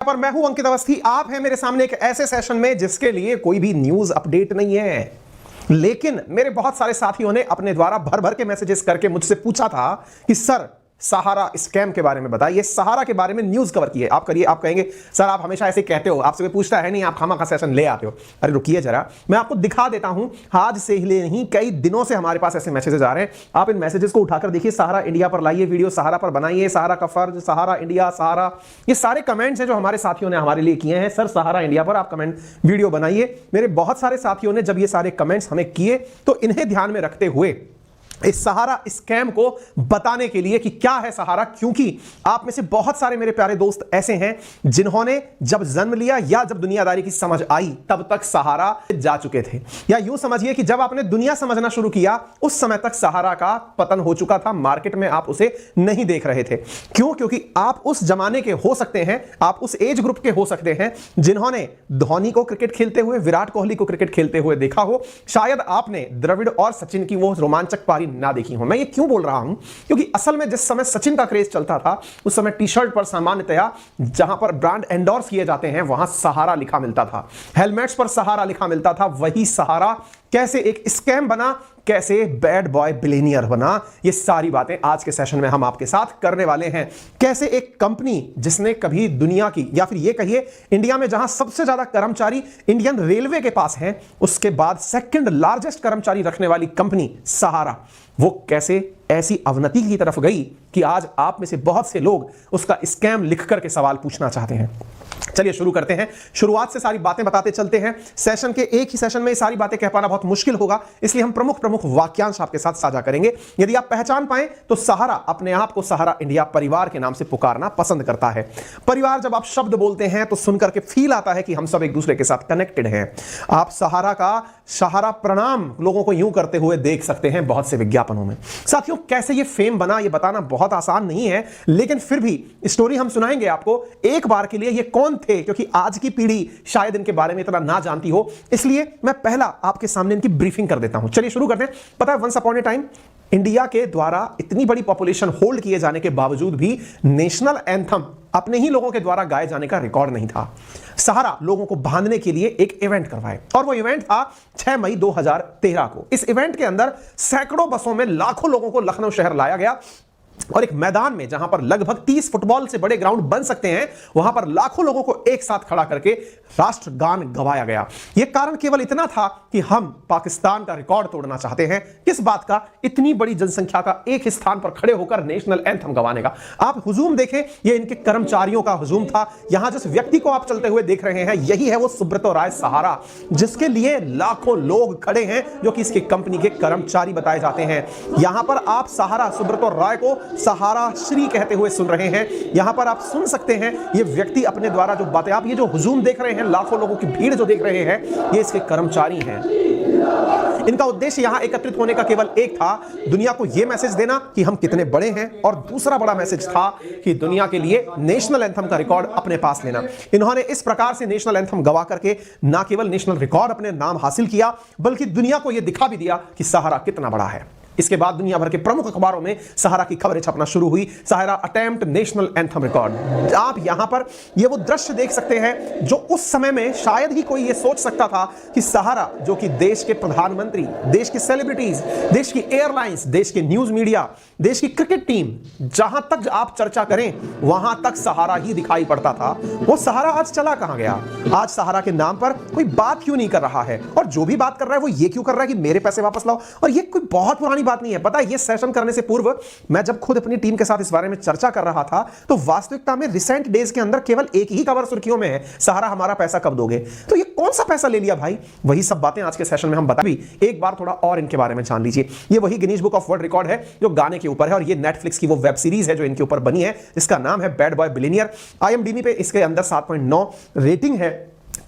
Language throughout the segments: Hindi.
पर मैं हूं अंकित अवस्थी। आप हैं मेरे सामने एक ऐसे सेशन में जिसके लिए कोई भी न्यूज अपडेट नहीं है, लेकिन मेरे बहुत सारे साथियों ने अपने द्वारा भर भर के मैसेजेस करके मुझसे पूछा था कि सर सहारा स्कैम के बारे में बताइए, सहारा के बारे में न्यूज कवर की है आप करिए। आप कहेंगे सर आप हमेशा ऐसे कहते हो, आपसे कोई पूछता है नहीं, आप खामा का सेशन ले आते हो। अरे रुकिए जरा, मैं आपको दिखा देता हूं। आज से ही नहीं, कई दिनों से हमारे पास ऐसे मैसेजेस आ रहे हैं। आप इन मैसेजेस को उठाकर देखिए, सहारा इंडिया पर लाइए वीडियो, सहारा पर बनाइए, सहारा का फर्ज, सहारा इंडिया, सहारा, ये सारे कमेंट्स हैं जो हमारे साथियों ने हमारे लिए किए हैं। सर सहारा इंडिया पर आप कमेंट वीडियो बनाइए। मेरे बहुत सारे साथियों ने जब ये सारे कमेंट्स हमें किए तो इन्हें ध्यान में रखते हुए इस सहारा स्कैम को बताने के लिए कि क्या है सहारा, क्योंकि आप में से बहुत सारे मेरे प्यारे दोस्त ऐसे हैं जिन्होंने जब जन्म लिया या जब दुनियादारी की समझ आई तब तक सहारा जा चुके थे, या यूं समझिए कि जब आपने दुनिया समझना शुरू किया उस समय तक सहारा का पतन हो चुका था, मार्केट में आप उसे नहीं देख रहे थे। क्यों? क्योंकि आप उस जमाने के हो सकते हैं, आप उस एज ग्रुप के हो सकते हैं जिन्होंने धोनी को क्रिकेट खेलते हुए, विराट कोहली को क्रिकेट खेलते हुए देखा हो। शायद आपने द्रविड़ और सचिन की वो रोमांचक पारी ना देखी हो। मैं ये क्यों बोल रहा हूं? क्योंकि असल में जिस समय सचिन का क्रेज चलता था उस समय टी शर्ट पर सामान्यतया जहां पर ब्रांड एंडोर्स किए जाते हैं वहां सहारा लिखा मिलता था, हेलमेट्स पर सहारा लिखा मिलता था। वही सहारा कैसे एक स्कैम बना, कैसे बैड बॉय बिलियनियर बना, ये सारी बातें आज के सेशन में हम आपके साथ करने वाले हैं। कैसे एक कंपनी जिसने कभी दुनिया की, या फिर ये कहिए इंडिया में जहां सबसे ज्यादा कर्मचारी इंडियन रेलवे के पास हैं, उसके बाद सेकंड लार्जेस्ट कर्मचारी रखने वाली कंपनी सहारा, वो कैसे ऐसी अवनति की तरफ गई कि आज आप में से बहुत से लोग उसका स्कैम लिख करके सवाल पूछना चाहते हैं। चलिए शुरू करते हैं। शुरुआत से सारी बातें बताते चलते हैं। सेशन के एक ही सेशन में ये सारी बातें कह पाना बहुत मुश्किल होगा, इसलिए हम प्रमुख प्रमुख वाक्यांश आपके साथ साझा करेंगे। यदि आप पहचान पाए तो सहारा अपने आप को सहारा इंडिया परिवार के नाम से पुकारना पसंद करता है। परिवार जब आप शब्द बोलते हैं तो सुनकर के फील आता है कि हम सब एक दूसरे के साथ कनेक्टेड हैं। आप सहारा का सहारा प्रणाम लोगों को यूं करते हुए देख सकते हैं बहुत से विज्ञापनों में। साथियों कैसे ये फेम बना ये बताना बहुत आसान नहीं है, लेकिन फिर भी स्टोरी हम सुनाएंगे आपको एक बार के लिए। ये कौन थे? क्योंकि आज की पीढ़ी शायद इनके बारे में इतना ना जानती हो, इसलिए मैं पहला आपके सामने इनकी ब्रीफिंग कर देता हूं। चलिए शुरू करते हैं। पता है once upon a time India के द्वारा इतनी बड़ी पॉपुलेशन होल्ड किए जाने के बावजूद भी नेशनल एंथम अपने ही लोगों के द्वारा गाए जाने का रिकॉर्ड नहीं था। सहारा लोगों को बांधने के लिए एक इवेंट करवाए, और वो इवेंट था 6 मई 2013 को। इस इवेंट के अंदर सैकड़ों बसों में लाखों लोगों को लखनऊ शहर लाया गया, और एक मैदान में जहां पर लगभग 30 फुटबॉल से बड़े ग्राउंड बन सकते हैं, वहां पर लाखों लोगों को एक साथ खड़ा करके राष्ट्रगान गवाया गया। यह कारण केवल इतना था कि हम पाकिस्तान का रिकॉर्ड तोड़ना चाहते हैं। किस बात का? इतनी बड़ी जनसंख्या का एक स्थान पर खड़े होकर नेशनल एंथम गवाने का। आप हुजूम देखें, यह इनके कर्मचारियों का हुजूम था। यहां जिस व्यक्ति को आप चलते हुए देख रहे हैं यही है वो सुब्रतो राय सहारा, जिसके लिए लाखों लोग खड़े हैं जो कि इसकी कंपनी के कर्मचारी बताए जाते हैं। यहां पर आप सहारा सुब्रतो राय को सहारा श्री कहते हुए सुन रहे हैं। यहां पर आप सुन सकते हैं ये व्यक्ति अपने द्वारा जो बातें, आप ये जो हुजूम देख रहे हैं, लाखों लोगों की भीड़ जो देख रहे हैं, ये इसके कर्मचारी हैं। इनका उद्देश्य यहां एकत्रित होने का केवल एक था, दुनिया को यह मैसेज देना कि हम कितने बड़े हैं, और दूसरा बड़ा मैसेज था कि दुनिया के लिए नेशनल एंथम का रिकॉर्ड अपने पास लेना। इन्होंने इस प्रकार से नेशनल एंथम गवा करके ना केवल नेशनल रिकॉर्ड अपने नाम हासिल किया, बल्कि दुनिया को यह दिखा भी दिया कि सहारा कितना बड़ा है। इसके बाद दुनिया भर के प्रमुख अखबारों में सहारा की खबरें छपना शुरू हुई। सहारा अटेम्प्ट नेशनल एंथम रिकॉर्ड। आप यहां पर ये वो दृश्य देख सकते हैं जो उस समय में शायद ही कोई ये सोच सकता था कि सहारा, जो कि देश के प्रधानमंत्री, देश की सेलिब्रिटीज, देश की एयरलाइंस, देश के न्यूज मीडिया, देश की क्रिकेट टीम, जहां तक आप चर्चा करें वहां तक सहारा ही दिखाई पड़ता था। वो सहारा आज चला कहां गया? आज सहारा के नाम पर कोई बात क्यों नहीं कर रहा है? और जो भी बात कर रहा है वो ये क्यों कर रहा है कि मेरे पैसे वापस लाओ? और ये कोई बहुत पुरानी बात नहीं है। पता है, ये सेशन करने से पूर्व मैं जब खुद अपनी टीम के साथ इस बारे में चर्चा कर रहा था तो वास्तविकता में रिसेंट डेज के अंदर केवल एक ही खबर सुर्खियों में है, सहारा हमारा पैसा कब दोगे? तो ये कौन सा पैसा ले लिया भाई? वही सब बातें आज के सेशन में हम बता भी एक बार थोड़ा और इनके बारे में जान लीजिए। ये वही Guinness book of world record है जो गाने के ऊपर है, और ये नेटफ्लिक्स की वो वेब सीरीज है जो इनके ऊपर बनी है, जिसका नाम है बैड बॉय बिलियनियर। IMDb पे इसके अंदर 7.9 रेटिंग है।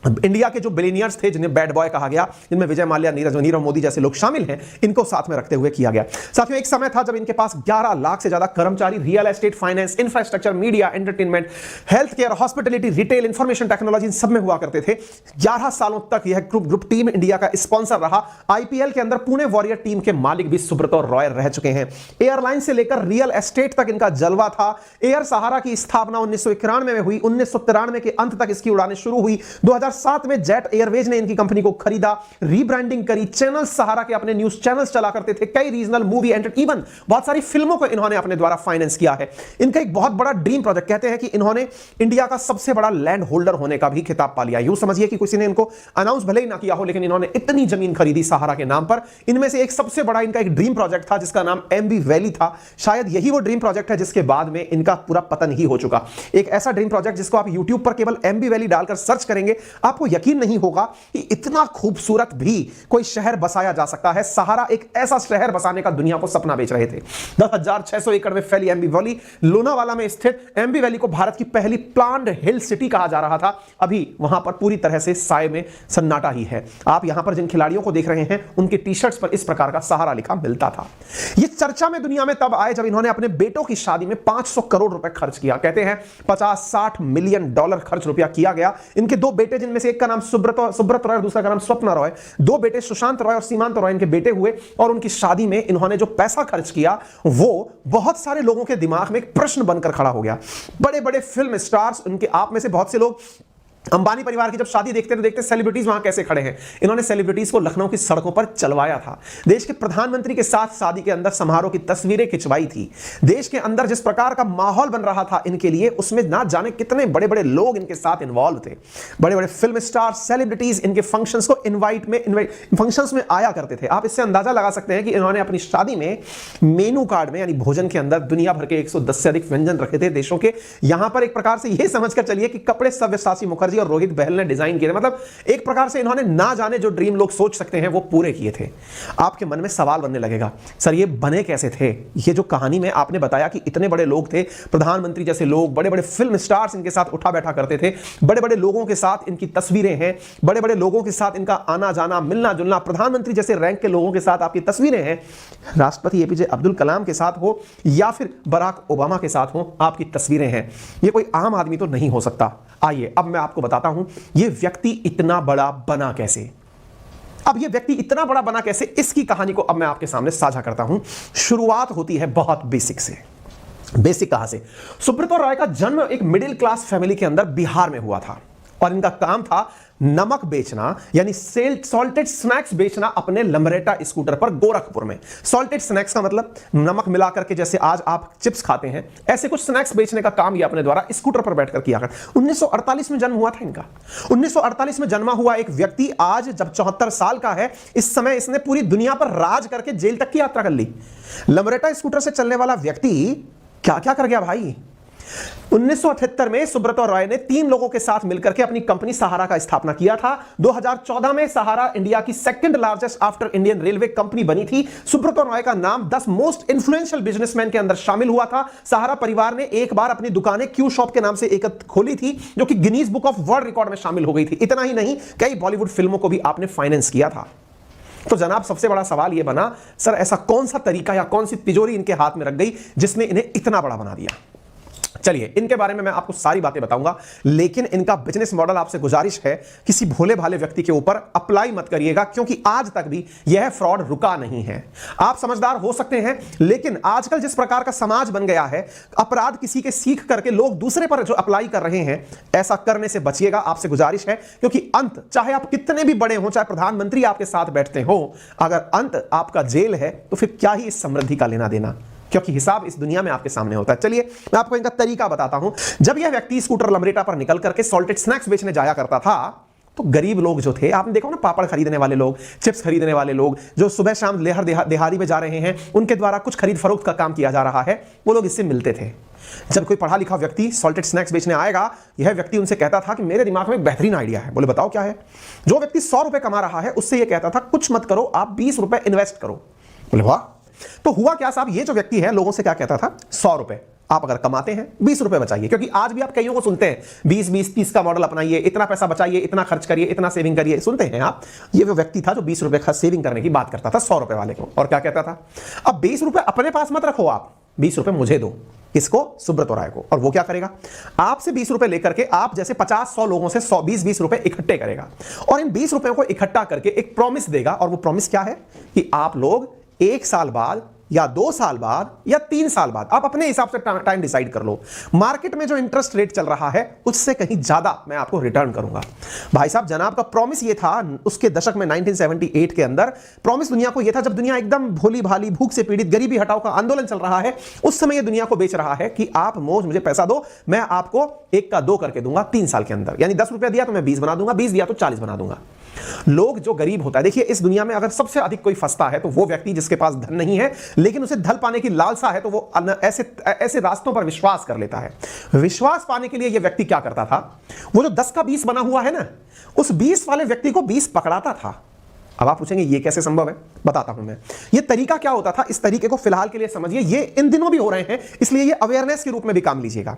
इंडिया के जो बिलियनियर्स थे जिन्हें बैड बॉय कहा गया, जिनमें विजय माल्या, नीरव मोदी जैसे लोग शामिल हैं, इनको साथ में रखते हुए किया गया। साथियों, एक समय था जब इनके पास 11 लाख से ज्यादा कर्मचारी real estate, finance, infrastructure, media, entertainment, health care, hospitality, retail, information technology, इन सब में हुआ करते थे। 11 सालों तक यह ग्रुप टीम इंडिया का स्पॉन्सर रहा। आईपीएल के अंदर पुणे वॉरियर टीम के मालिक भी सुब्रतो रॉय रह चुके हैं। एयरलाइन से लेकर रियल एस्टेट तक इनका जलवा था। एयर सहारा की स्थापना 1991 में हुई। 1993 के अंत तक इसकी उड़ानें शुरू हुई। 2007 में जेट एयरवेज ने इनकी कंपनी को खरीदा, रीब्रांडिंग करी। चैनल सहारा के अपने न्यूज चैनल्स चला करते थे। कई रीजनल मूवी इवन बहुत सारी फिल्मों को इन्होंने अपने द्वारा फाइनेंस किया है। इनका एक बहुत बड़ा ड्रीम प्रोजेक्ट, कहते हैं कि इन्होंने इंडिया का सबसे बड़ा लैंड होल्डर होने का भी खिताब पा लिया। यूं समझिए कि किसी ने इनको अनाउंस भले ही ना किया हो, लेकिन इन्होंने इतनी जमीन खरीदी सहारा के नाम पर। इनमें से एक सबसे बड़ा इनका एक ड्रीम प्रोजेक्ट था जिसका नाम एमबी वैली था। शायद यही वो ड्रीम प्रोजेक्ट है जिसके बाद में इनका पूरा पतन ही हो चुका। एक ऐसा ड्रीम प्रोजेक्ट जिसको आप यूट्यूब पर केवल एमबी वैली डालकर सर्च करेंगे, आपको यकीन नहीं होगा कि इतना खूबसूरत भी कोई शहर बसाया जा सकता है। सहारा एक ऐसा शहर बसाने का दुनिया को सपना बेच रहे थे। 10,600 एकड़ में फैली एमबी वैली, लोनावाला में स्थित एमबी वैली को भारत की पहली प्लान्ड हिल सिटी कहा जा रहा था। अभी वहां पर पूरी तरह से साए में सन्नाटा ही है। आप यहां पर जिन खिलाड़ियों को देख रहे हैं उनके टी शर्ट्स पर इस प्रकार का सहारा लिखा मिलता था। यह चर्चा में दुनिया में तब आए जब इन्होंने अपने बेटों की शादी में 500 करोड़ रुपए खर्च किया। कहते हैं 50-60 मिलियन डॉलर खर्च रुपया किया गया। इनके दो बेटे, जिनमें से एक का नाम सुब्रत रॉय और दूसरा का नाम स्वप्ना रॉय, दो बेटे सुशांत रॉय और सीमांत रॉय इनके बेटे हुए। और उनकी शादी में इन्होंने जो पैसा खर्च किया वो बहुत सारे लोगों के दिमाग में एक प्रश्न बनकर खड़ा हो गया। बड़े बड़े फिल्म स्टार्स, उनके आप में से बहुत से लोग अंबानी परिवार की जब शादी देखते तो देखते सेलिब्रिटीज वहां कैसे खड़े हैं। इन्होंने सेलिब्रिटीज को लखनऊ की सड़कों पर चलवाया था। देश के प्रधानमंत्री के साथ शादी के अंदर समारोह की तस्वीरें खिंचवाई थी। देश के अंदर जिस प्रकार का माहौल बन रहा था इनके लिए, उसमें ना जाने कितने बड़े बड़े लोग इनके साथ इन्वॉल्व थे। बड़े बड़े फिल्म स्टार, सेलिब्रिटीज इनके फंक्शंस को फंक्शंस में आया करते थे। आप इससे अंदाजा लगा सकते हैं कि इन्होंने अपनी शादी में मेनू कार्ड में यानी भोजन के अंदर दुनिया भर के 110 से अधिक व्यंजन रखे थे देशों के। यहां पर एक प्रकार से यह समझकर चलिए कि कपड़े सव्यसाची मुखर्जी और रोहित बहल ने डिजाइन किए थे। मतलब एक प्रकार से इन्होंने ना जाने जो ड्रीम लोग सोच सकते हैं वो पूरे किए थे। आपके मन में सवाल बनने लगेगा, सर ये बने कैसे थे? ये जो कहानी में आपने बताया कि इतने बड़े लोग थे, प्रधानमंत्री जैसे लोग, बड़े बड़े फिल्म स्टार्स इनके साथ उठा बैठा करते थे, बड़े बड़े लोगों के साथ इनकी तस्वीरें हैं, बड़े बड़े लोगों के साथ इनका आना जाना, मिलना जुलना, प्रधानमंत्री जैसे रैंक के लोगों के साथ आपकी तस्वीरें हैं, राष्ट्रपति एपीजे अब्दुल कलाम के साथ हो या फिर बराक ओबामा के साथ हो, आपकी तस्वीरें हैं। ये कोई आम आदमी तो नहीं हो सकता। आइए अब मैं आपको बताता हूं ये व्यक्ति इतना बड़ा बना कैसे। अब ये व्यक्ति इतना बड़ा बना कैसे, इसकी कहानी को अब मैं आपके सामने साझा करता हूं। शुरुआत होती है बहुत बेसिक से। बेसिक कहां से? सुब्रतो रॉय का जन्म एक मिडिल क्लास फैमिली के अंदर बिहार में हुआ था और इनका काम था नमक बेचना, यानी सॉल्टेड स्नैक्स बेचना अपने लमरेटा स्कूटर पर गोरखपुर में। सॉल्टेड स्नैक्स का मतलब नमक मिला करके, जैसे आज आप चिप्स खाते हैं, ऐसे कुछ स्नैक्स बेचने का काम ये अपने द्वारा स्कूटर पर बैठकर किया करता। 1948 में जन्म हुआ था इनका। 1948 में जन्मा हुआ एक व्यक्ति आज जब 74 साल का है, इस समय इसने पूरी दुनिया पर राज करके जेल तक की यात्रा कर ली। लमरेटा स्कूटर से चलने वाला व्यक्ति क्या क्या कर गया भाई। 1978 में सुब्रतो रॉय ने 3 लोगों के साथ मिलकर के अपनी कंपनी सहारा का स्थापना किया था। 2014 में सहारा इंडिया की second largest after Indian railway company बनी थी। सुब्रतो रॉय का नाम 10 मोस्ट इन्फ्लुएंशियल बिजनेसमैन के अंदर शामिल हुआ था। सहारा परिवार ने एक बार अपनी दुकानें क्यू शॉप के नाम से एक खोली थी, जो कि Guinness book of world record में शामिल हो गई थी। इतना ही नहीं, कई बॉलीवुड फिल्मों को भी आपने फाइनेंस किया था। तो जनाब सबसे बड़ा सवाल यह बना, सर ऐसा कौन सा तरीका या कौन सी तिजोरी इनके हाथ में रख गई जिसने इन्हें इतना बड़ा बना दिया? चलिए इनके बारे में मैं आपको सारी बातें बताऊंगा, लेकिन इनका बिजनेस मॉडल आपसे गुजारिश है किसी भोले भाले व्यक्ति के ऊपर अप्लाई मत करिएगा, क्योंकि आज तक भी यह फ्रॉड रुका नहीं है। आप समझदार हो सकते हैं, लेकिन आजकल जिस प्रकार का समाज बन गया है, अपराध किसी के सीख करके लोग दूसरे पर जो अप्लाई कर रहे हैं, ऐसा करने से बचिएगा, आपसे गुजारिश है। क्योंकि अंत चाहे आप कितने भी बड़े हो, चाहे प्रधानमंत्री आपके साथ बैठते हो, अगर अंत आपका जेल है तो फिर क्या ही इस समृद्धि का लेना देना, क्योंकि हिसाब इस दुनिया में आपके सामने होता है। चलिए मैं आपको इनका तरीका बताता हूं। जब यह व्यक्ति स्कूटर लमरेटा पर निकल करके सॉल्टेड स्नैक्स बेचने जाया करता था, तो गरीब लोग जो थे, आपने देखा ना, पापड़ खरीदने वाले लोग, चिप्स खरीदने वाले लोग, जो सुबह शाम लेहर देहारी में जा रहे हैं, उनके द्वारा कुछ खरीद फरोख्त का काम किया जा रहा है, वो लोग इससे मिलते थे। जब कोई पढ़ा लिखा व्यक्ति सॉल्टेड स्नैक्स बेचने आएगा, यह व्यक्ति उनसे कहता था कि मेरे दिमाग में एक बेहतरीन आइडिया है। बोले बताओ क्या है? जो व्यक्ति 100 रुपए कमा रहा है, उससे यह कहता था कुछ मत करो, आप 20 रुपए इन्वेस्ट करो। बोले वाह। तो हुआ क्या साहब, ये जो व्यक्ति है लोगों से क्या कहता था? 100 रुपए, आप अगर कमाते हैं 20 रुपए बचाइए, क्योंकि आज भी आप कईयों को सुनते हैं 20 20 30 का मॉडल अपनाइए, इतना पैसा बचाइए, इतना खर्च करिए, इतना सेविंग करिए, सुनते हैं आप। ये वो व्यक्ति था जो 20 रुपए का सेविंग करने की बात करता था 100 रुपए वाले को, और क्या कहता था, अब 20 रुपए अपने पास मत रखो, आप 20 रुपए मुझे दो, किसको, सुब्रत राय को। और वो क्या करेगा, आपसे 20 रुपए लेकर के आप जैसे 50-100 लोगों से 100-20 रुपए इकट्ठे करेगा, और इन 20 रुपए को इकट्ठा करके एक प्रॉमिस देगा। और वो प्रॉमिस क्या है कि आप लोग 1 साल बाद या 2 साल बाद या 3 साल बाद, आप अपने हिसाब से टाइम डिसाइड कर लो, मार्केट में जो इंटरेस्ट रेट चल रहा है उससे कहीं ज्यादा मैं आपको रिटर्न करूंगा। भाई साहब, जनाब का प्रॉमिस ये था उसके दशक में 1978 के अंदर, प्रॉमिस दुनिया को ये था, जब दुनिया एकदम भोली भाली भूख से पीड़ित, गरीबी हटाओ का आंदोलन चल रहा है, उस समय ये दुनिया को बेच रहा है कि आप मुझे पैसा दो, मैं आपको 1 का 2 करके दूंगा 3 साल के अंदर, यानी 10 रुपए दिया तो मैं 20 बना दूंगा, 20 दिया तो 40 बना दूंगा। लोग जो गरीब होता है, देखिए इस दुनिया में अगर सबसे अधिक कोई फंसता है तो वो व्यक्ति जिसके पास धन नहीं है लेकिन उसे धन पाने की लालसा है, तो वो ऐसे रास्तों पर विश्वास कर लेता है। विश्वास पाने के लिए ये व्यक्ति क्या करता था, वो जो 10 का 20 बना हुआ है ना, उस 20 वाले व्यक्ति को 20 पकड़ाता था। अब आप पूछेंगे ये कैसे संभव है, बताता हूं मैं। ये तरीका क्या होता था, इस तरीके को फिलहाल के लिए समझिए, ये इन दिनों भी हो रहे हैं, इसलिए ये अवेयरनेस के रूप में भी काम लीजिएगा।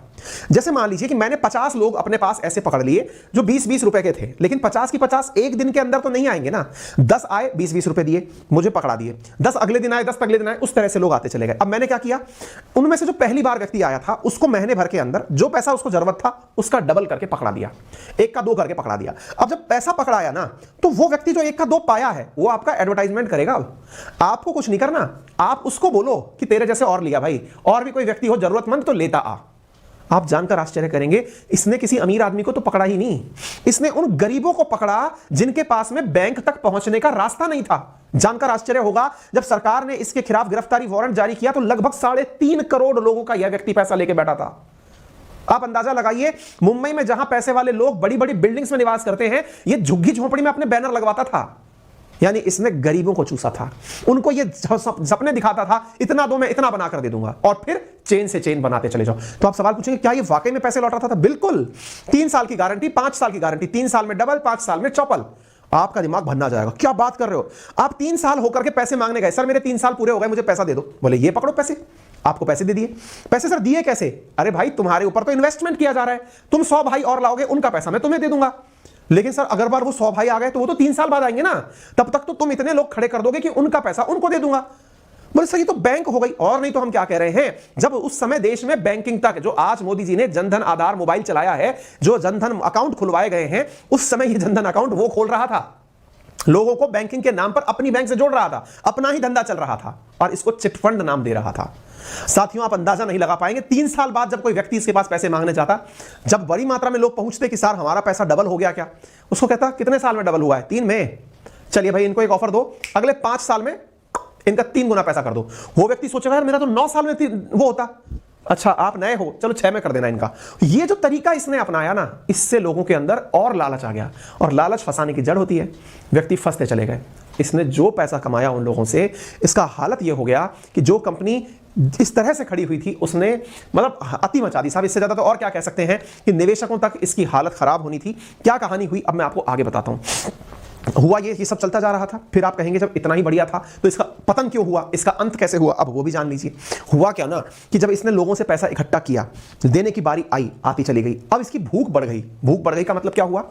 जैसे मान लीजिए कि मैंने 50 लोग अपने पास ऐसे पकड़ लिए जो 20-20 रुपए के थे, लेकिन 50 की 50 एक दिन के अंदर तो नहीं आएंगे ना। 10 आए, 20-20 रुपए दिए, मुझे पकड़ा दिए, 10 अगले दिन आए, 10 अगले दिन आए, उस तरह से लोग आते चले गए। अब मैंने क्या किया, उनमें से जो पहली बार व्यक्ति आया था उसको महीने भर के अंदर जो पैसा उसको जरूरत था उसका डबल करके पकड़ा दिया, 1 का 2 करके पकड़ा दिया। अब जब पैसा पकड़ाया ना, तो वो व्यक्ति जो 1 का 2 पाया है वो आपका एडवर्टाइजमेंट करेगा। आपको कुछ नहीं करना, आप उसको बोलो कि तेरे जैसे और लिया भाई, और भी कोई व्यक्ति हो जरूरतमंद तो लेता आ। आप जानकर आश्चर्य करेंगे, इसने किसी अमीर आदमी को तो पकड़ा ही नहीं, इसने उन गरीबों को पकड़ा जिनके पास में बैंक तक पहुंचने का रास्ता नहीं था। जानकर आश्चर्य होगा, जब सरकार ने इसके खिलाफ गिरफ्तारी वारंट जारी किया तो लगभग 3.5 करोड़ लोगों का यह व्यक्ति पैसा लेके बैठा था। आप अंदाजा लगाइए, मुंबई में जहां पैसे वाले लोग बड़ी बड़ी बिल्डिंग्स में निवास करते हैं, यह झुग्गी झोपड़ी में अपने बैनर लगवाता था। यानी इसने गरीबों को चूसा था, उनको ये सपने दिखाता था, इतना दो मैं इतना बना कर दे दूंगा, और फिर चेन से चेन बनाते चले जाओ। तो आप सवाल पूछेंगे क्या ये वाकई में पैसे लौटाता था? बिल्कुल। 3 साल की गारंटी, 5 साल की गारंटी, 3 साल में डबल, 5 साल में चौपल। आपका दिमाग भन्ना जाएगा, क्या बात कर रहे हो आप? 3 साल होकर के पैसे मांगने गए, सर मेरे 3 साल पूरे हो गए, मुझे पैसा दे दो। बोले ये पकड़ो पैसे, आपको पैसे दे दिए। पैसे सर दिए कैसे? अरे भाई तुम्हारे ऊपर तो इन्वेस्टमेंट किया जा रहा है, तुम 100 भाई और लाओगे, उनका पैसा मैं तुम्हें दे दूंगा। लेकिन सर अगर बार वो 100 भाई आ गए तो वो तो 3 साल बाद आएंगे ना, तब तक तो तुम इतने लोग खड़े कर दोगे कि उनका पैसा उनको दे दूंगा। बोले सर ये तो बैंक हो गई। और नहीं तो हम क्या कह रहे हैं, जब उस समय देश में बैंकिंग तक, जो आज मोदी जी ने जनधन आधार मोबाइल चलाया है, जो जनधन अकाउंट खुलवाए गए हैं, उस समय ये जनधन अकाउंट वो खोल रहा था, लोगों को बैंकिंग के नाम पर अपनी बैंक से जोड़ रहा था, अपना ही धंधा चल रहा था, और इसको चिट फंड नाम दे रहा था। साथियों आप अंदाजा नहीं लगा पाएंगे, 3 साल बाद जब कोई व्यक्ति इसके पास पैसे मांगने जाता, जब बड़ी मात्रा में लोग पहुंचते कि सर हमारा पैसा डबल हो गया क्या, उसको कहता कितने साल में डबल हुआ है? 3 में। चलिए भाई इनको एक ऑफर दो, अगले 5 साल में इनका 3 गुना पैसा कर दो। वो व्यक्ति सोचेगा यार मेरा तो 9 साल में वो होता, अच्छा आप नए हो, चलो 6 में कर देना इनका। ये जो तरीका इसने अपनाया ना, इससे लोगों के अंदर और लालच आ गया, और लालच फंसाने की जड़ होती है। व्यक्ति फंसते चले गए। इसने जो पैसा कमाया उन लोगों से, इसका हालत यह हो गया कि जो कंपनी इस तरह से खड़ी हुई थी उसने मतलब अति मचा दी साहब। इससे ज्यादा तो और क्या कह सकते हैं कि निवेशकों तक इसकी हालत खराब होनी थी। क्या कहानी हुई अब मैं आपको आगे बताता हूं। हुआ ये सब चलता जा रहा था, फिर आप कहेंगे जब इतना ही बढ़िया था तो इसका पतन क्यों हुआ, इसका अंत कैसे हुआ, अब वो भी जान लीजिए। हुआ क्या ना कि जब इसने लोगों से पैसा इकट्ठा किया, देने की बारी आई, आती चली गई, अब इसकी भूख बढ़ गई। भूख बढ़ गई का मतलब क्या हुआ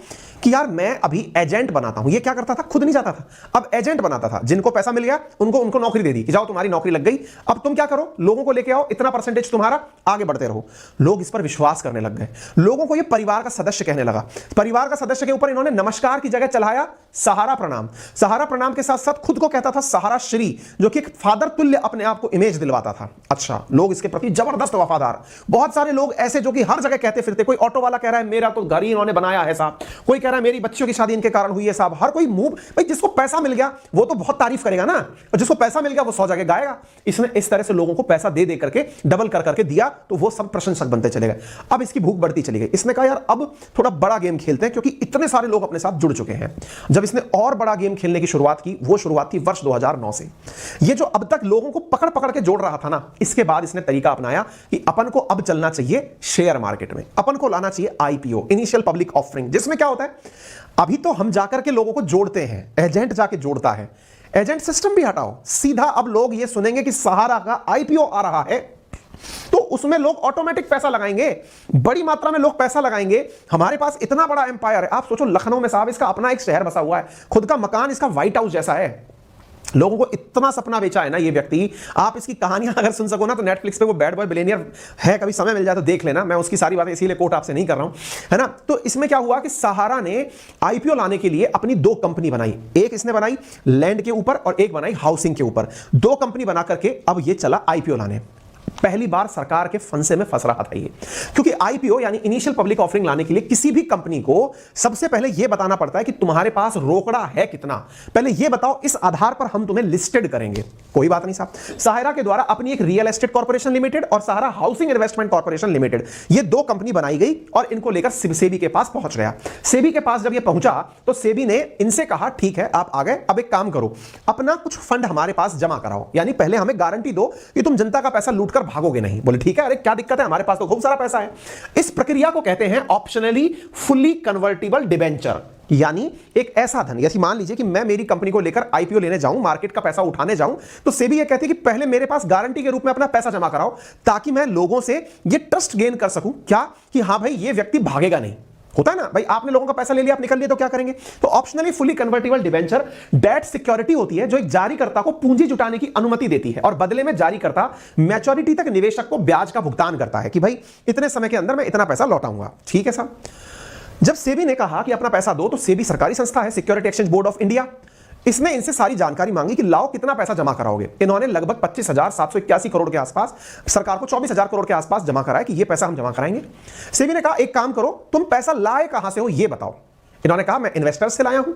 कि यार मैं अभी एजेंट बनाता हूं। ये क्या करता था, खुद नहीं जाता था, अब एजेंट बनाता था। जिनको पैसा मिल गया उनको नौकरी दे दी कि जाओ तुम्हारी नौकरी लग गई, अब तुम क्या करो, लोगों को लेके आओ, इतना परसेंटेज तुम्हारा, आगे बढ़ते रहो। लोग इस पर विश्वास करने लग गए। लोगों को ये परिवार का सदस्य कहने लगा। परिवार का सदस्य के ऊपर इन्होंने नमस्कार की जगह चलाया सहारा प्रणाम। सहारा प्रणाम के साथ साथ खुद को कहता था सहारा श्री, जो कि एक फादर तुल्य अपने आप को इमेज दिलवाता था। अच्छा, लोग इसके प्रति जबरदस्त वफादार। बहुत सारे लोग ऐसे जो कि हर जगह कहते फिरते, कोई ऑटो वाला कह रहा है मेरा तो घर ही इन्होंने बनाया है साहब, कोई कह रहा है मेरी बच्चियों की शादी इनके कारण हुई है साहब। हर कोई मुंह, भाई जिसको पैसा मिल गया वो तो बहुत तारीफ करेगा ना, और जिसको पैसा मिल गया वो 100 जगह गाएगा। इसने इस तरह से लोगों को पैसा दे दे करके डबल कर करके दिया, तो वो सब प्रशंसक बनते चले गए। अब इसकी भूख बढ़ती चली गई। इसने कहा यार अब थोड़ा बड़ा गेम खेलते हैं, क्योंकि इतने सारे लोग अपने साथ जुड़ चुके हैं। जब इसने और बड़ा गेम खेलने की शुरुआत की, वो शुरुआत थी वर्ष 2009 से। ये जो अब तक लोगों को पकड़ पकड़ के जोड़ रहा था ना, इसके बाद इसने तरीका अपनाया कि अपन को अब चलना चाहिए शेयर मार्केट में, अपन को लाना चाहिए आईपीओ, इनिशियल पब्लिक ऑफरिंग। जिसमें क्या होता है, अभी तो हम जाकर के लोगों को जोड़ते हैं, एजेंट जाके जोड़ता है, एजेंट सिस्टम भी हटाओ, सीधा अब लोग ये सुनेंगे कि सहारा का आईपीओ आ रहा है, तो उसमें लोग ऑटोमेटिक पैसा लगाएंगे, बड़ी मात्रा में लोग पैसा लगाएंगे। हमारे पास इतना बड़ा एम्पायर है, आप सोचो लखनऊ में साहब इसका अपना एक शहर बसा हुआ है, खुद का मकान इसका व्हाइट हाउस जैसा है। लोगों को इतना सपना बेचा है ना ये व्यक्ति, आप इसकी कहानियां अगर सुन सको ना तो नेटफ्लिक्स पे वो बैड बॉय बिलियनियर है, कभी समय मिल जाए तो देख लेना, मैं उसकी सारी बातें इसीलिए कोट आपसे नहीं कर रहा हूं, है ना। तो इसमें क्या हुआ कि सहारा ने आईपीओ लाने के लिए अपनी दो कंपनी बनाई, एक इसने बनाई लैंड के ऊपर और एक बनाई हाउसिंग के ऊपर, दो कंपनी बना करके अब ये चला आईपीओ लाने। पहली बार सरकार के फंसे में फंस रहा था ये, क्योंकि आईपीओ यानी इनिशियल पब्लिक ऑफरिंग लाने के लिए किसी भी कंपनी को सबसे पहले यह बताना पड़ता है कि तुम्हारे पास रोकड़ा है कितना, पहले यह बताओ, इस आधार पर हम तुम्हें लिस्टेड करेंगे। कोई बात नहीं साहब, सहारा के द्वारा अपनी एक रियल एस्टेट कॉर्पोरेशन लिमिटेड और सहारा हाउसिंग इन्वेस्टमेंट कॉर्पोरेशन लिमिटेड, ये दो कंपनी बनाई गई और इनको लेकर सेबी के पास पहुंच गया। सेबी के पास जब ये पहुंचा तो सेबी ने इनसे कहा ठीक है आप आ गए, अब एक काम करो, अपना कुछ फंड हमारे पास जमा कराओ, यानी पहले हमें गारंटी दो कि तुम जनता का पैसा लूटकर भागोगे नहीं। बोले ठीक है, अरे क्या दिक्कत है, हमारे पास तो खूब सारा पैसा है। इस प्रक्रिया को कहते हैं ऑप्शनली फुल्ली कन्वर्टिबल डिबेंचर, यानी एक ऐसा धन, जैसे मान लीजिए कि मैं मेरी कंपनी को लेकर आईपीओ लेने जाऊं, मार्केट का पैसा उठाने जाऊं, तो सेबी ये कहती है कि पहले मेरे पास गारंटी के रूप में अपना पैसा जमा कराओ, ताकि मैं लोगों से ये ट्रस्ट गेन कर सकूं, क्या कि हां भाई ये व्यक्ति भागेगा नहीं। होता है ना भाई, आपने लोगों का पैसा ले लिया, आप निकल लिए तो क्या करेंगे। तो optionally fully convertible debenture debt security होती है जो एक जारीकर्ता को पूंजी जुटाने की अनुमति देती है और बदले में जारीकर्ता मैच्योरिटी तक निवेशक को ब्याज का भुगतान करता है कि भाई इतने समय के अंदर मैं इतना पैसा लौटाऊंगा। ठीक है साहब। जब सेबी ने कहा कि अपना पैसा दो, तो सेबी सरकारी संस्था है, security exchange board of India, इसने इनसे सारी जानकारी मांगी कि लाओ कितना पैसा जमा कराओगे। इन्होंने लगभग 25,781 करोड़ के आसपास, सरकार को 24,000 करोड़ के आसपास जमा कराया कि ये पैसा हम जमा कराएंगे। सेबी ने कहा एक काम करो, तुम पैसा लाए कहां से हो ये बताओ। इन्होंने कहा मैं इन्वेस्टर्स से लाया हूं।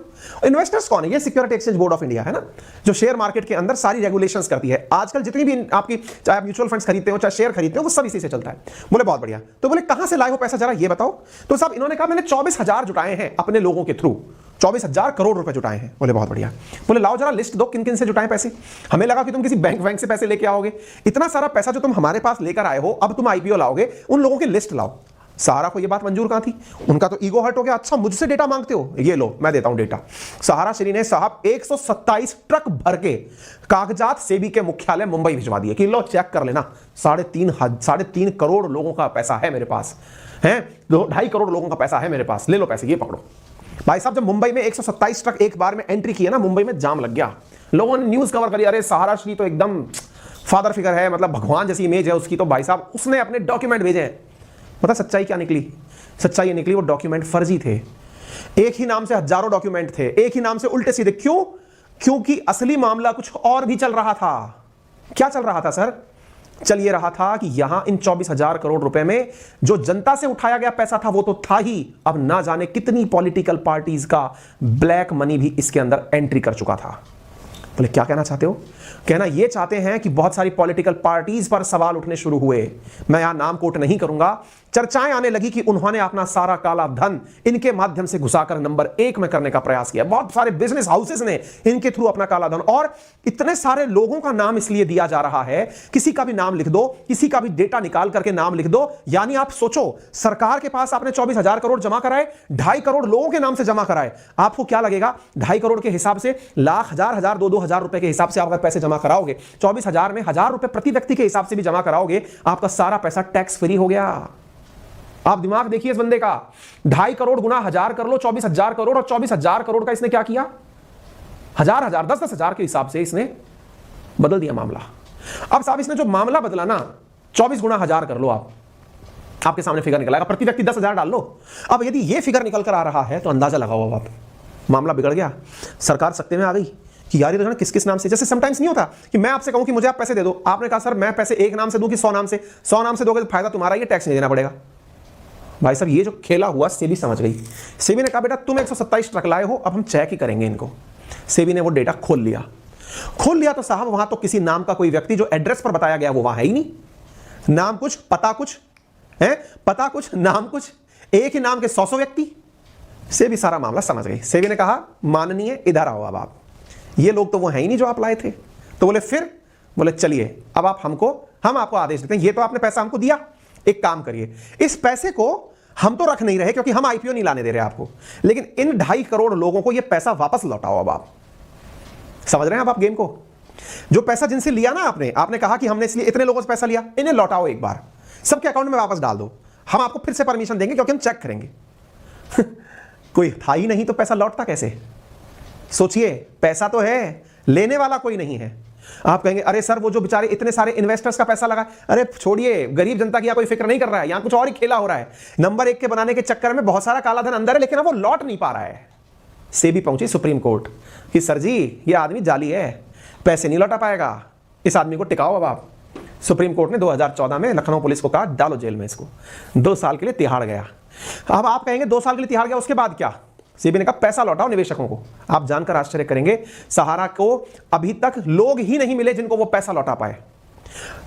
इन्वेस्टर्स कौन है? ये security exchange board of India है ना, जो शेयर मार्केट के अंदर सारी रेगुलेशंस करती है। आजकल जितनी भी आपकी, चाहे आप म्यूचुअल फंड्स खरीदते हो चाहे शेयर खरीदते हो, वो सब इसी से चलता है। बोले बहुत बढ़िया, तो बोले कहां से लाए हो पैसा जरा ये बताओ। तो साहब इन्होंने कहा मैंने 24,000 जुटाए हैं अपने लोगों के थ्रू, 24,000 करोड़ रुपए जुटाए हैं। बोले बहुत बढ़िया। बोले लाओ जरा लिस्ट दो किन किन से जुटाए पैसे। हमें लगा कि तुम किसी बैंक से पैसे लेके आओगे, इतना सारा पैसा जो तुम हमारे पास लेकर आए हो, अब तुम आईपीओ लाओगे, उन लोगों की लिस्ट लाओ। सहारा को ये बात मंजूर कहां थी, उनका तो ईगो हर्ट हो गया। अच्छा मुझसे डेटा मांगते हो, ये लो मैं देता हूं डेटा। सहारा श्री ने साहब 127 ट्रक भर के कागजात सेबी के मुख्यालय मुंबई भिजवा दिए कि लो चेक कर लेना, 3.5 करोड़ लोगों का पैसा है मेरे पास, है 2.5 करोड़ लोगों का पैसा है मेरे पास, ले लो पैसे, ये पकड़ो। भाई साहब जब मुंबई में 127 ट्रक एक बार में एंट्री किया ना, मुंबई में जाम लग गया। लोगों ने न्यूज कवर करी, अरे सहारा श्री तो एकदम फादर फिगर है, मतलब भगवान जैसी इमेज है उसकी। तो भाई साहब उसने अपने डॉक्यूमेंट भेजे हैं। पता सच्चाई क्या निकली? सच्चाई ये निकली वो डॉक्यूमेंट फर्जी थे। एक ही नाम से हजारों डॉक्यूमेंट थे, एक ही नाम से उल्टे सीधे। क्यों? क्योंकि असली मामला कुछ और भी चल रहा था। क्या चल रहा था सर? चल ये रहा था कि यहां इन 24,000 करोड़ रुपए में जो जनता से उठाया गया पैसा था वो तो था ही, अब ना जाने कितनी पॉलिटिकल पार्टीज का ब्लैक मनी भी इसके अंदर एंट्री कर चुका था। बोले क्या कहना चाहते हो? कहना ये चाहते हैं कि बहुत सारी पॉलिटिकल पार्टीज पर सवाल उठने शुरू हुए। मैं यहां नाम कोट नहीं करूंगा। चर्चाएं आने लगी कि उन्होंने अपना सारा काला धन इनके माध्यम से घुसाकर नंबर 1 में करने का प्रयास किया। बहुत सारे बिजनेस हाउसेस ने इनके थ्रू अपना काला धन, और इतने सारे लोगों का नाम इसलिए दिया जा रहा है, किसी का भी नाम लिख दो, किसी का भी डेटा निकाल करके नाम लिख दो। यानी आप सोचो, सरकार के पास आपने 24,000 करोड़ जमा कराए, 2.5 करोड़ लोगों के नाम से जमा कराए। आपको क्या लगेगा? 2.5 करोड़ के हिसाब से लाख, हजार, 2,000 रुपए के हिसाब से आप अगर पैसे जमा कराओगे, 24,000 में 1,000 रुपए प्रति व्यक्ति के हिसाब से भी जमा कराओगे, आपका सारा पैसा टैक्स फ्री हो गया। आप दिमाग देखिए इस बंदे का, 2.5 करोड़ गुना 1,000 कर लो, 24,000 करोड़, और 24,000 करोड़ का इसने क्या किया? 1,000, 10,000 के हिसाब से इसने बदल दिया मामला। अब साहब इसने जो मामला बदला ना, 24 गुना 1,000 कर लो, आपके सामने फिगर निकल आएगा, प्रति व्यक्ति 10,000 डाल लो। अब यदि ये फिगर निकल कर आ रहा है तो अंदाजा लगाओ, अब आप मामला बिगड़ गया। सरकार सत्ते में आ गई कि यार ये तो किस किस नाम से, जैसे समटाइम्स नहीं होता कि मैं आपसे कहूं कि मुझे आप पैसे दे दो, आपने कहा सर मैं पैसे एक नाम से दूं कि 100 नाम से, 100 नाम से दोगे तो फायदा तुम्हारा, ये टैक्स नहीं देना पड़ेगा। भाई साहब ये जो खेला हुआ सेबी समझ गई। सेबी ने कहा बेटा तुम 127 ट्रक लाए हो, अब हम चेक ही करेंगे इनको। सेबी ने वो डेटा खोल लिया तो साहब वहां तो किसी नाम का कोई व्यक्ति जो एड्रेस पर बताया गया वो वहां है ही नहीं। नाम कुछ, पता कुछ है, पता कुछ, नाम कुछ, एक ही नाम के 100 व्यक्ति। सेबी सारा मामला समझ गई। सेबी ने कहा माननीय इधर आओ, अब आप, ये लोग तो वो है ही नहीं जो आप लाए थे। तो बोले फिर? बोले चलिए अब आप हम आपको आदेश देते हैं, ये तो आपने पैसा हमको दिया, एक काम करिए, इस पैसे को हम तो रख नहीं रहे क्योंकि हम आईपीओ नहीं लाने दे रहे आपको, लेकिन इन 2.5 करोड़ लोगों को ये पैसा वापस लौटाओ। अब आप समझ रहे हैं, अब आप गेम को, जो पैसा जिनसे लिया ना आपने कहा कि हमने इसलिए इतने लोगों से पैसा लिया, इन्हें लौटाओ, एक बार सबके अकाउंट में वापस डाल दो, हम आपको फिर से परमिशन देंगे क्योंकि हम चेक करेंगे। कोई था ही नहीं तो पैसा लौटता कैसे? सोचिए, पैसा तो है, लेने वाला कोई नहीं है। आप कहेंगे अरे सर वो जो बेचारे इतने सारे इन्वेस्टर्स का पैसा लगा, अरे छोड़िए, गरीब जनता की यहाँ कोई फिक्र नहीं कर रहा है, यहाँ कुछ और ही खेला हो रहा है। नंबर 1 के बनाने के चक्कर में बहुत सारा काला धन अंदर है, लेकिन वो लौट नहीं पा रहा है। सेबी पहुंची सुप्रीम कोर्ट कि सर जी ये आदमी जाली है, पैसे नहीं लौटा पाएगा, इस आदमी को टिकाओ। अब आप, सुप्रीम कोर्ट ने 2014 में लखनऊ पुलिस को कहा डालो जेल में इसको, 2 साल के लिए तिहाड़ गया। अब आप कहेंगे 2 साल के लिए तिहाड़ गया, उसके बाद क्या? सेबी ने कहा पैसा लौटाओ निवेशकों को। आप जानकर आश्चर्य करेंगे, सहारा को अभी तक लोग ही नहीं मिले जिनको वो पैसा लौटा पाए।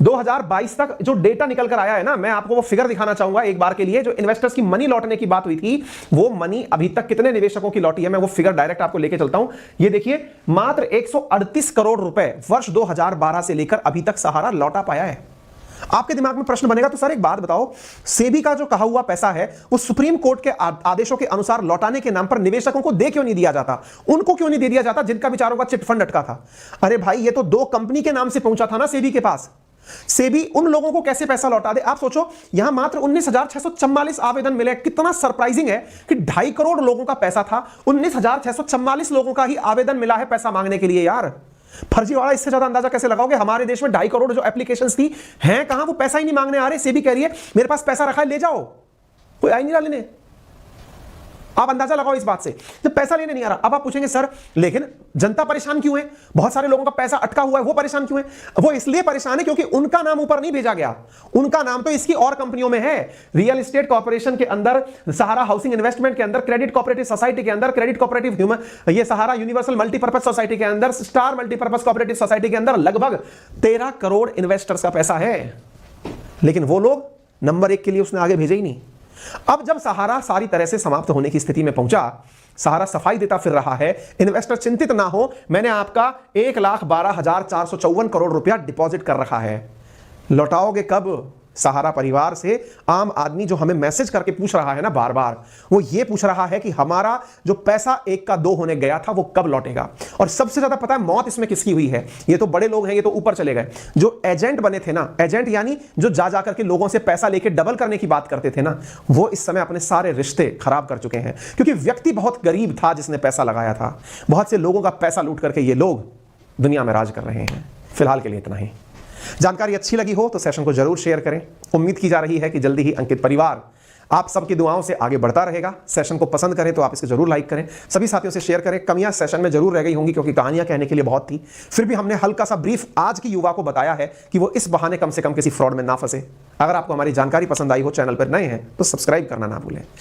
2022 तक जो डेटा निकल कर आया है ना, मैं आपको वो फिगर दिखाना चाहूंगा एक बार के लिए। जो इन्वेस्टर्स की मनी लौटने की बात हुई थी, वो मनी अभी तक कितने निवेशकों की लौटी है, मैं वो फिगर डायरेक्ट आपको लेके चलता हूं। ये देखिए, मात्र 138 करोड़ रुपए वर्ष 2012 से लेकर अभी तक सहारा लौटा पाया है। आपके दिमाग में प्रश्न बनेगा, तो सर एक बात बताओ, सेबी का जो कहा हुआ पैसा है वो सुप्रीम कोर्ट के आदेशों के अनुसार लौटाने के नाम पर निवेशकों को दे क्यों नहीं दिया जाता? उनको क्यों नहीं दे दिया जाता जिनका बेचारों का चिट फंड अटका था? अरे भाई, ये तो 2 कंपनी के नाम से पहुंचा था ना सेबी के पास। सेबी उन लोगों को कैसे पैसा लौटा दे? आप सोचो, यहां मात्र 19,644 आवेदन मिले। कितना सरप्राइजिंग है कि 2.5 करोड़ लोगों का पैसा था, 19,644 लोगों का ही आवेदन मिला है पैसा मांगने के लिए। यार फर्जीवाड़ा इससे ज्यादा अंदाजा कैसे लगाओगे? हमारे देश में 2.5 करोड़ जो एप्लीकेशंस थी हैं कहां? वो पैसा ही नहीं मांगने आ रहे। सेबी कह रही है मेरे पास पैसा रखा है, ले जाओ, कोई आई नहीं रहा लेने। आप अंदाजा लगाओ इस बात से, जब पैसा लेने नहीं आ रहा। अब आप पूछेंगे सर लेकिन जनता परेशान क्यों है? बहुत सारे लोगों का पैसा अटका हुआ है, वो परेशान क्यों है? वो इसलिए परेशान है क्योंकि उनका नाम ऊपर नहीं भेजा गया। उनका नाम तो इसकी और कंपनियों में है, रियल एस्टेट कॉर्पोरेशन के अंदर, सहारा हाउसिंग इन्वेस्टमेंट के अंदर, क्रेडिट कोऑपरेटिव सोसाइटी के अंदर, क्रेडिट कोऑपरेटिव ह्यूमन, ये सहारा यूनिवर्सल मल्टीपर्पज सोसाइटी के अंदर, स्टार मल्टीपर्पज कोऑपरेटिव सोसाइटी के अंदर लगभग 13 करोड़ इन्वेस्टर्स का पैसा है। लेकिन वो लोग नंबर 1 के लिए उसने आगे भेजे ही नहीं। अब जब सहारा सारी तरह से समाप्त होने की स्थिति में पहुंचा, सहारा सफाई देता फिर रहा है, इन्वेस्टर चिंतित ना हो, मैंने आपका 1,12,454 करोड़ रुपया डिपॉजिट कर रखा है, लौटाओगे कब? सहारा परिवार से आम आदमी जो हमें मैसेज करके पूछ रहा है ना बार बार, वो ये पूछ रहा है कि हमारा जो पैसा 1 का 2 होने गया था वो कब लौटेगा? और सबसे ज्यादा पता है मौत इसमें किसकी हुई है? ये तो बड़े लोग हैं, ये तो ऊपर चले गए। जो एजेंट बने थे ना, एजेंट यानी जो जा जाकर के लोगों से पैसा लेके डबल करने की बात करते थे ना, वो इस समय अपने सारे रिश्ते खराब कर चुके हैं। क्योंकि व्यक्ति बहुत गरीब था जिसने पैसा लगाया था। बहुत से लोगों का पैसा लूट करके ये लोग दुनिया में राज कर रहे हैं। फिलहाल के लिए इतना ही। जानकारी अच्छी लगी हो तो सेशन को जरूर शेयर करें। उम्मीद की जा रही है कि जल्दी ही अंकित परिवार आप सबकी दुआओं से आगे बढ़ता रहेगा। सेशन को पसंद करें तो आप इसको जरूर लाइक करें, सभी साथियों से शेयर करें। कमियां सेशन में जरूर रह गई होंगी क्योंकि कहानियां कहने के लिए बहुत थी, फिर भी हमने हल्का सा ब्रीफ आज की युवा को बताया है कि वो इस बहाने कम से कम किसी फ्रॉड में ना फंसे। अगर आपको हमारी जानकारी पसंद आई हो, चैनल पर नए हैं तो सब्सक्राइब करना ना भूलें।